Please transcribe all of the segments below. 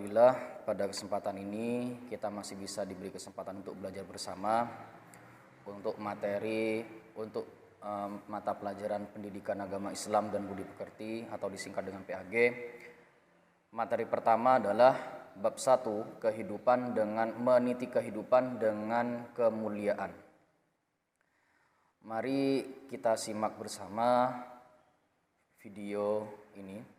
Alhamdulillah pada kesempatan ini kita masih bisa diberi kesempatan untuk belajar bersama untuk mata pelajaran Pendidikan Agama Islam dan Budi Pekerti atau disingkat dengan PAG. Materi pertama adalah bab 1, meniti kehidupan dengan kemuliaan. Mari kita simak bersama video ini.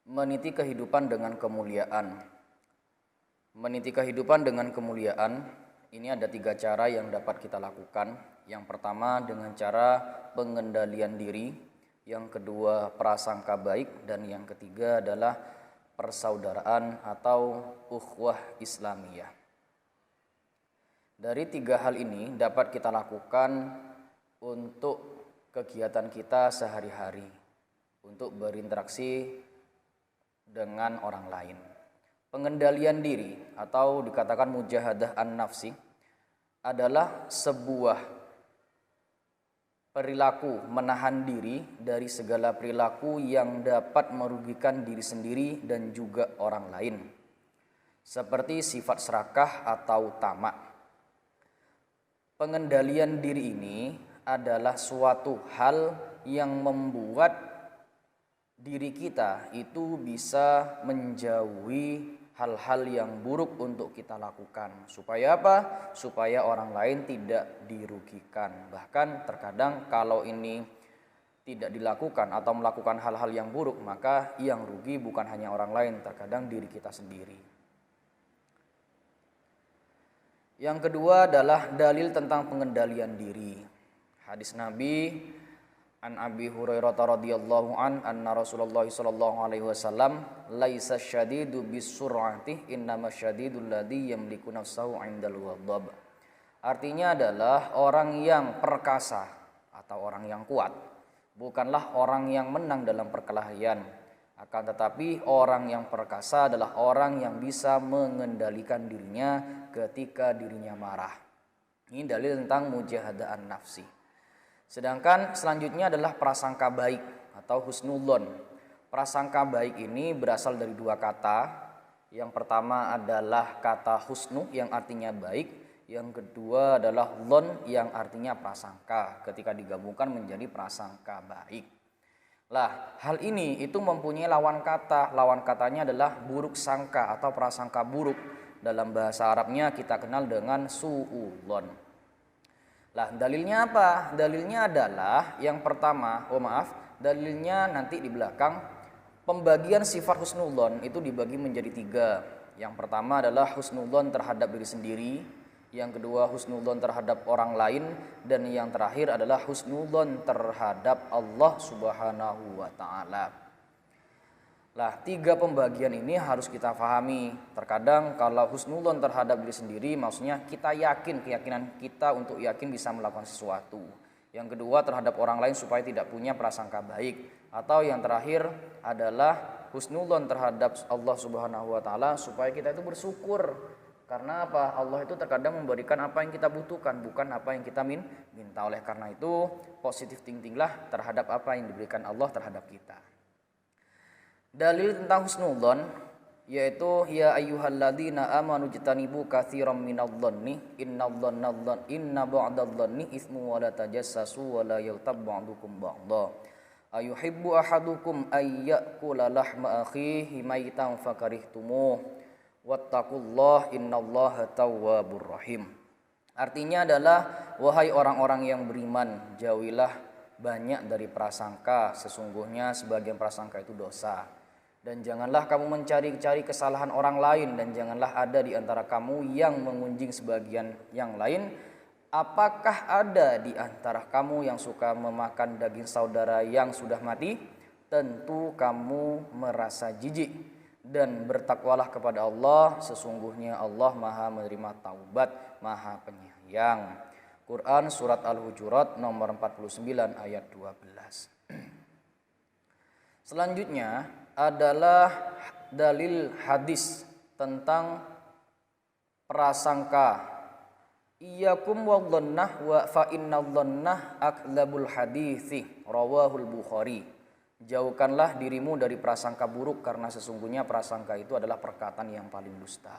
Meniti kehidupan dengan kemuliaan. Meniti kehidupan dengan kemuliaan, ini ada 3 cara yang dapat kita lakukan. Yang pertama dengan cara pengendalian diri, yang kedua prasangka baik, dan yang ketiga adalah persaudaraan atau ukhuwah Islamiyah. Dari 3 hal ini dapat kita lakukan untuk kegiatan kita sehari-hari, untuk berinteraksi dengan orang lain. Pengendalian diri atau dikatakan mujahadah an-nafsi adalah sebuah perilaku menahan diri dari segala perilaku yang dapat merugikan diri sendiri dan juga orang lain, seperti sifat serakah atau tamak. Pengendalian diri ini adalah suatu hal yang membuat diri kita itu bisa menjauhi hal-hal yang buruk untuk kita lakukan. Supaya apa? Supaya orang lain tidak dirugikan. Bahkan terkadang kalau ini tidak dilakukan atau melakukan hal-hal yang buruk, maka yang rugi bukan hanya orang lain, terkadang diri kita sendiri. Yang kedua adalah dalil tentang pengendalian diri. Hadis Nabi An Abi Hurairah radhiyallahu anna Rasulullah sallallahu alaihi wasallam laisa syadidu bisur'ati innama syadidul ladzi yamliku nafsahu 'indal ghadab. Artinya adalah orang yang perkasa atau orang yang kuat bukanlah orang yang menang dalam perkelahian, akan tetapi orang yang perkasa adalah orang yang bisa mengendalikan dirinya ketika dirinya marah. Ini dalil tentang mujahadah an-nafsi. Sedangkan selanjutnya adalah prasangka baik atau husnudzon. Prasangka baik ini berasal dari 2 kata. Yang pertama adalah kata husnu yang artinya baik. Yang kedua adalah dzon yang artinya prasangka. Ketika digabungkan menjadi prasangka baik. Lah, hal ini itu mempunyai lawan kata. Lawan katanya adalah buruk sangka atau prasangka buruk. Dalam bahasa Arabnya kita kenal dengan su'udzon. Lah, dalilnya apa? Dalilnya adalah yang pertama, dalilnya nanti di belakang. Pembagian sifat husnudzon itu dibagi menjadi 3. Yang pertama adalah husnudzon terhadap diri sendiri, yang kedua husnudzon terhadap orang lain, dan yang terakhir adalah husnudzon terhadap Allah Subhanahu wa taala. Lah, 3 pembagian ini harus kita pahami. Terkadang kalau husnudzon terhadap diri sendiri maksudnya kita yakin, keyakinan kita untuk yakin bisa melakukan sesuatu. Yang kedua terhadap orang lain supaya tidak punya prasangka baik. Atau yang terakhir adalah husnudzon terhadap Allah Subhanahu wa taala supaya kita itu bersyukur. Karena apa? Allah itu terkadang memberikan apa yang kita butuhkan, bukan apa yang kita minta. Oleh karena itu, positive thinking-lah terhadap apa yang diberikan Allah terhadap kita. Dalil tentang husnudzon yaitu ya ayyuhalladzina amanu jtanibu katsiran minadh-dhanni inna ba'dadh-dhanni ismu wa la tajassasu wa la yaghtab ba'dukum ba'dha ayuhibbu ahadukum ay ya'kula lahma akhihi maitan fakarihtumuh wattaqullaha innallaha tawwabur rahim. Artinya adalah wahai orang-orang yang beriman, jauhilah banyak dari prasangka, sesungguhnya sebagian prasangka itu dosa. Dan janganlah kamu mencari-cari kesalahan orang lain, dan janganlah ada di antara kamu yang mengunjing sebagian yang lain. Apakah ada di antara kamu yang suka memakan daging saudara yang sudah mati? Tentu kamu merasa jijik. Dan bertakwalah kepada Allah, sesungguhnya Allah Maha menerima taubat, Maha penyayang. Quran Surat Al-Hujurat nomor 49 ayat 12. Selanjutnya adalah dalil hadis tentang prasangka. Iyyakum wadh-dhannah wa fa innadh-dhannah akdzabul hadithi rawahul Bukhari. Jauhkanlah dirimu dari prasangka buruk karena sesungguhnya prasangka itu adalah perkataan yang paling dusta.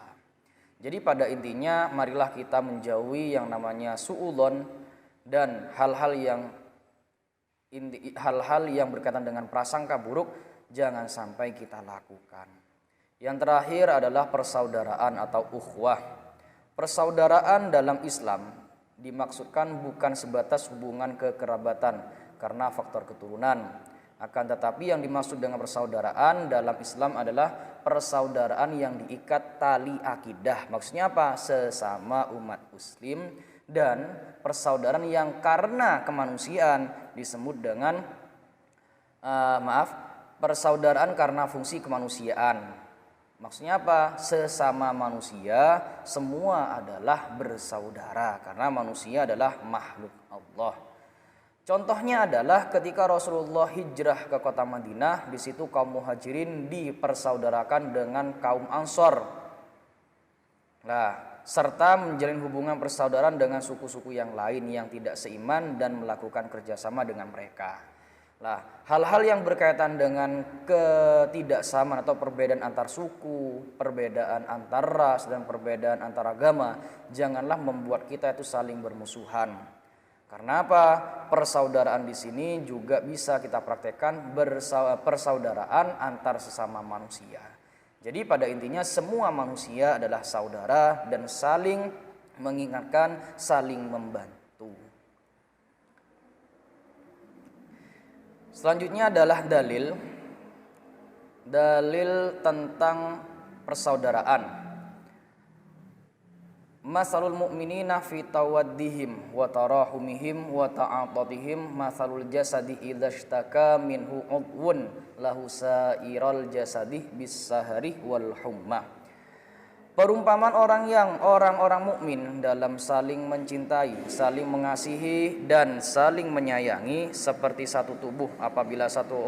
Jadi pada intinya marilah kita menjauhi yang namanya suudzon dan hal-hal yang berkaitan dengan prasangka buruk jangan sampai kita lakukan. Yang terakhir adalah persaudaraan atau ukhuwah. Persaudaraan dalam Islam dimaksudkan bukan sebatas hubungan kekerabatan karena faktor keturunan. Akan tetapi yang dimaksud dengan persaudaraan dalam Islam adalah persaudaraan yang diikat tali akidah. Maksudnya apa? Sesama umat muslim, dan persaudaraan yang karena kemanusiaan disebut dengan persaudaraan karena fungsi kemanusiaan. Maksudnya apa? Sesama manusia semua adalah bersaudara karena manusia adalah makhluk Allah. Contohnya adalah ketika Rasulullah hijrah ke kota Madinah, di situ kaum muhajirin dipersaudarakan dengan kaum Ansor. Nah, serta menjalin hubungan persaudaraan dengan suku-suku yang lain yang tidak seiman dan melakukan kerjasama dengan mereka. Nah, hal-hal yang berkaitan dengan ketidaksamaan atau perbedaan antar suku, perbedaan antar ras, dan perbedaan antar agama, janganlah membuat kita itu saling bermusuhan. Karena apa? Persaudaraan di sini juga bisa kita praktekkan persaudaraan antar sesama manusia. Jadi pada intinya semua manusia adalah saudara dan saling mengingatkan, saling membantu. Selanjutnya adalah dalil tentang persaudaraan. Masalul mu'minina fi tawaddihim wa tarahumihim wa ta'atatihim masalul jasadi idza ishtaka minhu udwun lahu sairal jasadi bis-sahari wal humma. Perumpamaan orang-orang mukmin dalam saling mencintai, saling mengasihi dan saling menyayangi seperti satu tubuh. Apabila satu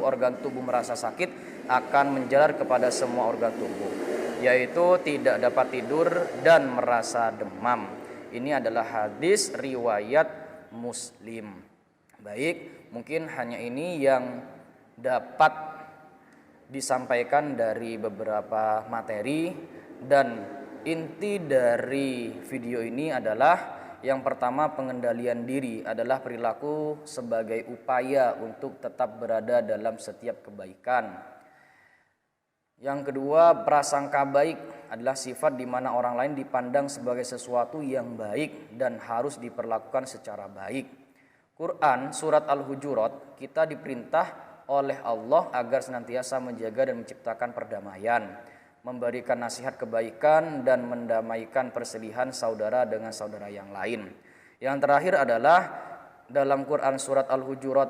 organ tubuh merasa sakit akan menjalar kepada semua organ tubuh, yaitu tidak dapat tidur dan merasa demam. Ini adalah hadis riwayat Muslim. Baik, mungkin hanya ini yang dapat disampaikan dari beberapa materi, dan inti dari video ini adalah yang pertama, pengendalian diri adalah perilaku sebagai upaya untuk tetap berada dalam setiap kebaikan. Yang kedua, prasangka baik adalah sifat di mana orang lain dipandang sebagai sesuatu yang baik dan harus diperlakukan secara baik. Quran surat Al-Hujurat, kita diperintah oleh Allah agar senantiasa menjaga dan menciptakan perdamaian, memberikan nasihat kebaikan dan mendamaikan perselisihan saudara dengan saudara yang lain. Yang terakhir adalah dalam Quran surat Al-Hujurat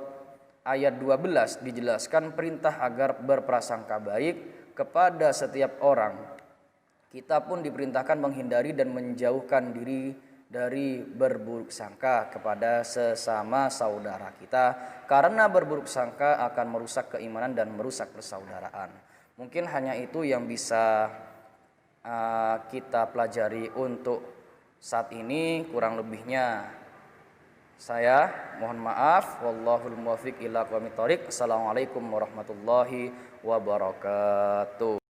ayat 12 dijelaskan perintah agar berprasangka baik kepada setiap orang. Kita pun diperintahkan menghindari dan menjauhkan diri dari berburuk sangka kepada sesama saudara kita, karena berburuk sangka akan merusak keimanan dan merusak persaudaraan. Mungkin hanya itu yang bisa kita pelajari untuk saat ini. Kurang lebihnya saya mohon maaf. Wallahul muwaffiq ila aqwamit thoriq. Assalamualaikum warahmatullahi wabarakatuh.